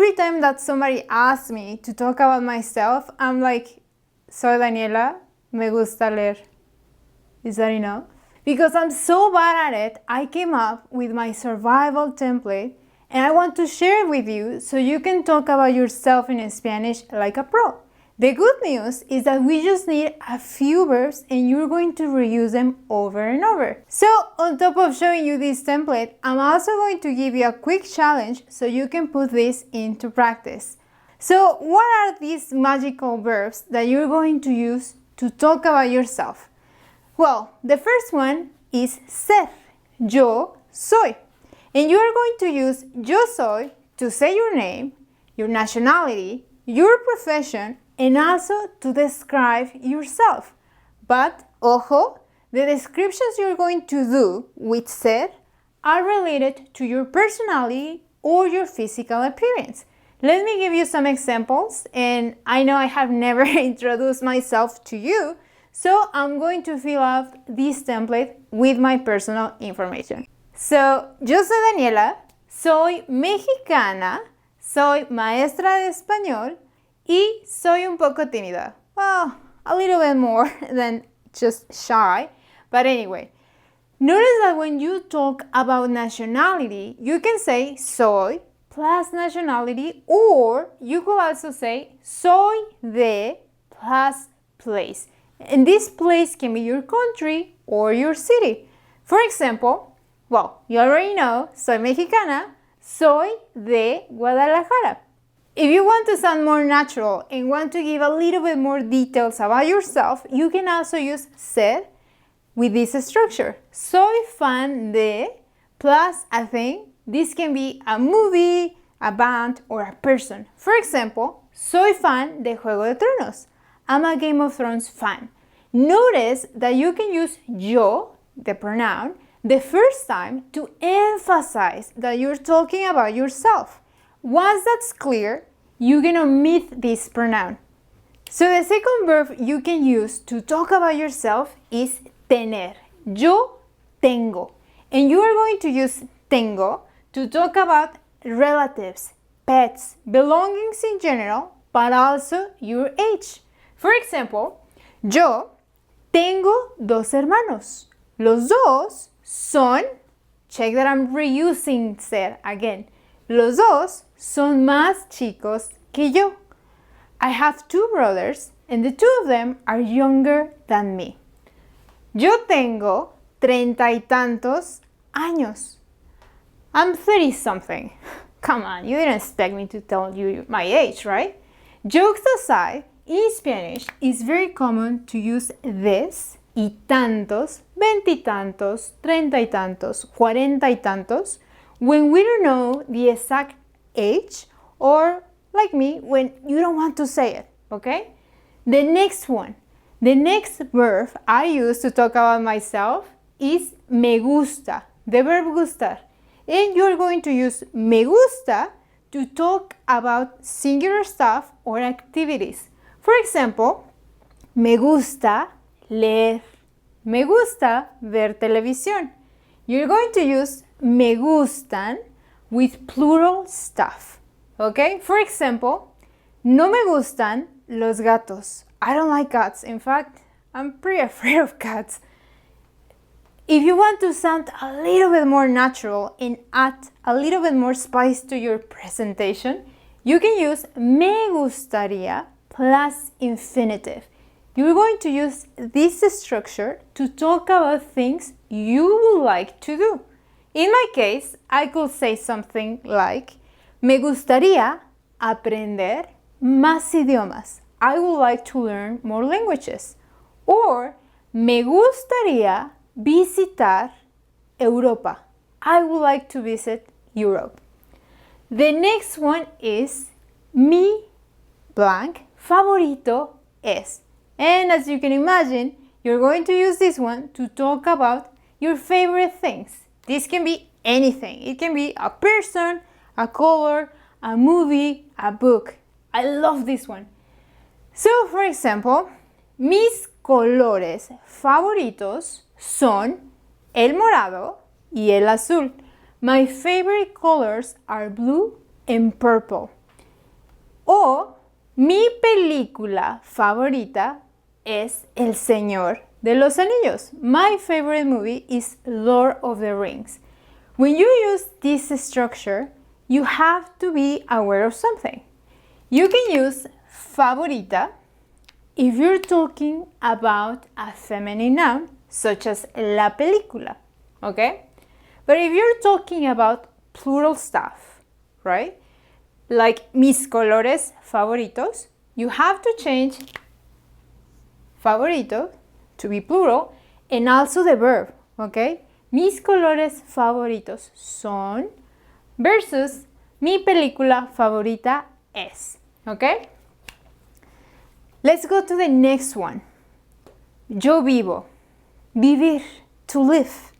every time that somebody asks me to talk about myself, I'm like, soy Daniela, me gusta leer. Is that enough? Because I'm so bad at it, I came up with my survival template and I want to share it with you so you can talk about yourself in Spanish like a pro. The good news is that we just need a few verbs and you're going to reuse them over and over. So on top of showing you this template, I'm also going to give you a quick challenge so you can put this into practice. So what are these magical verbs that you're going to use to talk about yourself? Well, the first one is ser, yo soy. And you are going to use yo soy to say your name, your nationality, your profession, and also to describe yourself. But, ojo, the descriptions you're going to do with ser are related to your personality or your physical appearance. Let me give you some examples, and I know I have never introduced myself to you, so I'm going to fill out this template with my personal information. So, yo soy Daniela, soy mexicana, soy maestra de español, y soy un poco tímida. Well, a little bit more than just shy. But anyway, notice that when you talk about nationality, you can say soy plus nationality, or you could also say soy de plus place. And this place can be your country or your city. For example, well, you already know, soy mexicana, soy de Guadalajara. If you want to sound more natural and want to give a little bit more details about yourself, you can also use ser with this structure. Soy fan de plus a thing. This can be a movie, a band, or a person. For example, soy fan de Juego de Tronos. I'm a Game of Thrones fan. Notice that you can use yo, the pronoun, the first time to emphasize that you're talking about yourself. Once that's clear, you can omit this pronoun. So the second verb you can use to talk about yourself is tener. Yo tengo. And you are going to use tengo to talk about relatives, pets, belongings in general, but also your age. For example, yo tengo dos hermanos. Los dos son, check that I'm reusing ser again. Los dos son más chicos que yo. I have two brothers and the two of them are younger than me. Yo tengo 30 y tantos años. I'm 30 something. Come on, you didn't expect me to tell you my age, right? Jokes aside, in Spanish, it's very common to use this y tantos, veintitantos, treinta y tantos, cuarenta y tantos, when we don't know the exact age, or like me, when you don't want to say it, okay? The next one, the next verb I use to talk about myself is me gusta, the verb gustar. And you're going to use me gusta to talk about singular stuff or activities. For example, me gusta leer, me gusta ver televisión. You're going to use me gustan with plural stuff, okay? For example, no me gustan los gatos. I don't like cats. In fact, I'm pretty afraid of cats. If you want to sound a little bit more natural and add a little bit more spice to your presentation, you can use me gustaría plus infinitive. You're going to use this structure to talk about things you would like to do. In my case, I could say something like, me gustaría aprender más idiomas. I would like to learn more languages. Or, me gustaría visitar Europa. I would like to visit Europe. The next one is mi blank favorito es. And as you can imagine, you're going to use this one to talk about your favorite things. This can be anything. It can be a person, a color, a movie, a book. I love this one. So, for example, mis colores favoritos son el morado y el azul. My favorite colors are blue and purple. O mi película favorita es El Señor de los Anillos. My favorite movie is Lord of the Rings. When you use this structure, you have to be aware of something. You can use favorita if you're talking about a feminine noun, such as la película, okay? But if you're talking about plural stuff, right? Like mis colores favoritos, you have to change favorito to be plural and also the verb, okay? Mis colores favoritos son versus mi película favorita es, okay? Let's go to the next one. Yo vivo, vivir, to live.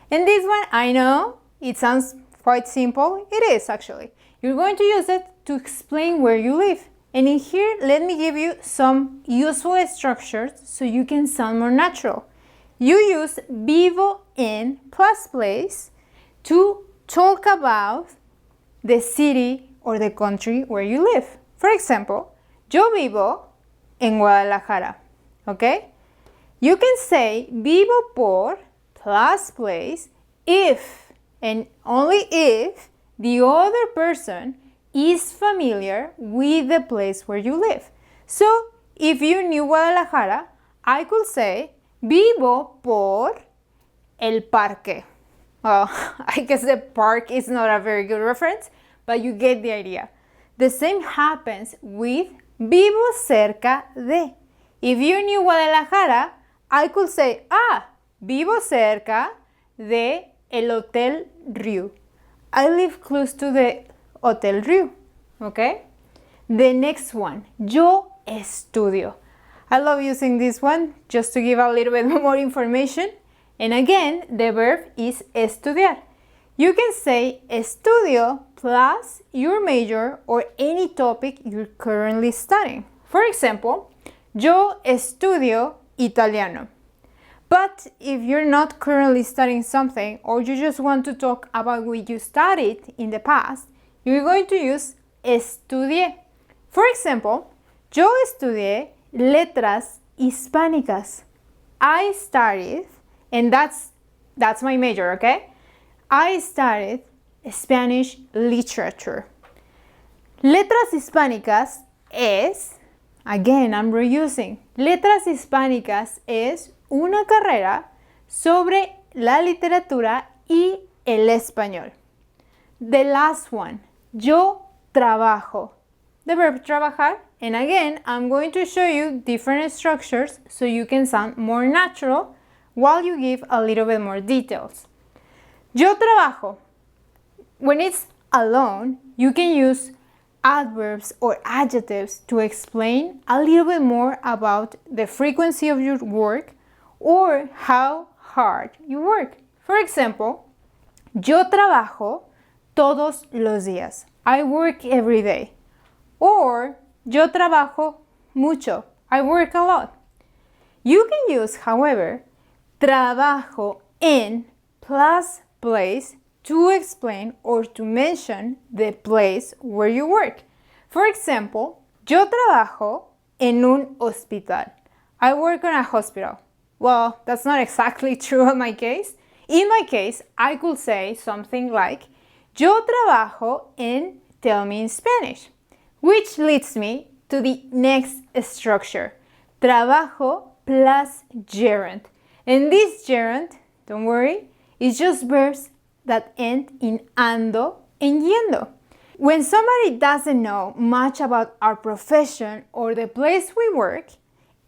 And this one, I know, it sounds quite simple. It is actually. You're going to use it to explain where you live. And in here, let me give you some useful structures so you can sound more natural. You use vivo in plus place to talk about the city or the country where you live. For example, yo vivo en Guadalajara, okay? You can say vivo por plus place if and only if the other person is familiar with the place where you live. So, if you knew Guadalajara, I could say vivo por el parque. Well, I guess the park is not a very good reference, but you get the idea. The same happens with vivo cerca de. If you knew Guadalajara, I could say, vivo cerca de el Hotel Rio. I live close to the Hotel Rio, okay? The next one, yo estudio. I love using this one just to give a little bit more information. And again, the verb is estudiar. You can say estudio plus your major or any topic you're currently studying. For example, yo estudio italiano. But if you're not currently studying something or you just want to talk about what you studied in the past, you're going to use estudié. For example, yo estudié letras hispánicas. I studied, and that's my major, okay? I studied Spanish literature. Letras hispánicas es, again, I'm reusing. Letras hispánicas es una carrera sobre la literatura y el español. The last one, yo trabajo. The verb trabajar, and again, I'm going to show you different structures so you can sound more natural while you give a little bit more details. Yo trabajo. When it's alone, you can use adverbs or adjectives to explain a little bit more about the frequency of your work or how hard you work. For example, yo trabajo todos los días. I work every day. Or yo trabajo mucho. I work a lot. You can use, however, trabajo en plus place to explain or to mention the place where you work. For example, yo trabajo en un hospital. I work on a hospital. Well, that's not exactly true in my case. In my case, I could say something like, yo trabajo en tell me in Spanish, which leads me to the next structure, trabajo plus gerund. And this gerund, don't worry, is just verbs that end in ando and yendo. When somebody doesn't know much about our profession or the place we work,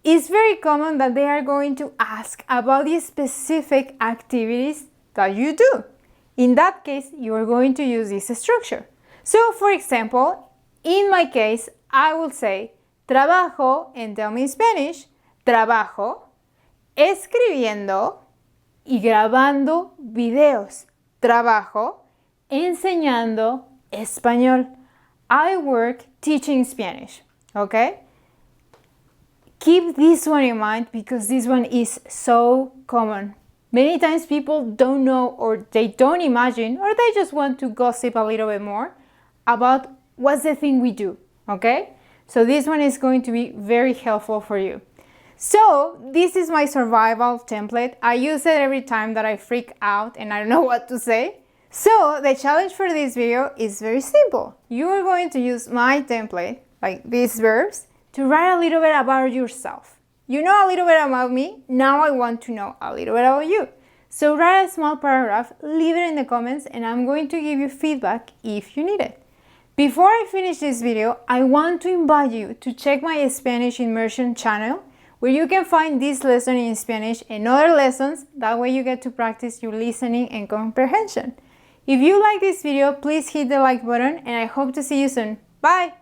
it's very common that they are going to ask about the specific activities that you do. In that case, you are going to use this structure. So, for example, in my case, I will say, trabajo, and tell me in Spanish, trabajo escribiendo y grabando videos. Trabajo enseñando español. I work teaching Spanish, okay? Keep this one in mind because this one is so common. Many times people don't know or they don't imagine or they just want to gossip a little bit more about what's the thing we do. okay? So this one is going to be very helpful for you. So this is my survival template. I use it every time that I freak out and I don't know what to say. So the challenge for this video is very simple. You are going to use my template, like these verbs, to write a little bit about yourself. You know a little bit about me, now I want to know a little bit about you. So write a small paragraph, leave it in the comments, and I'm going to give you feedback if you need it. Before I finish this video, I want to invite you to check my Spanish immersion channel, where you can find this lesson in Spanish and other lessons. That way you get to practice your listening and comprehension. If you like this video, please hit the like button, and I hope to see you soon. Bye!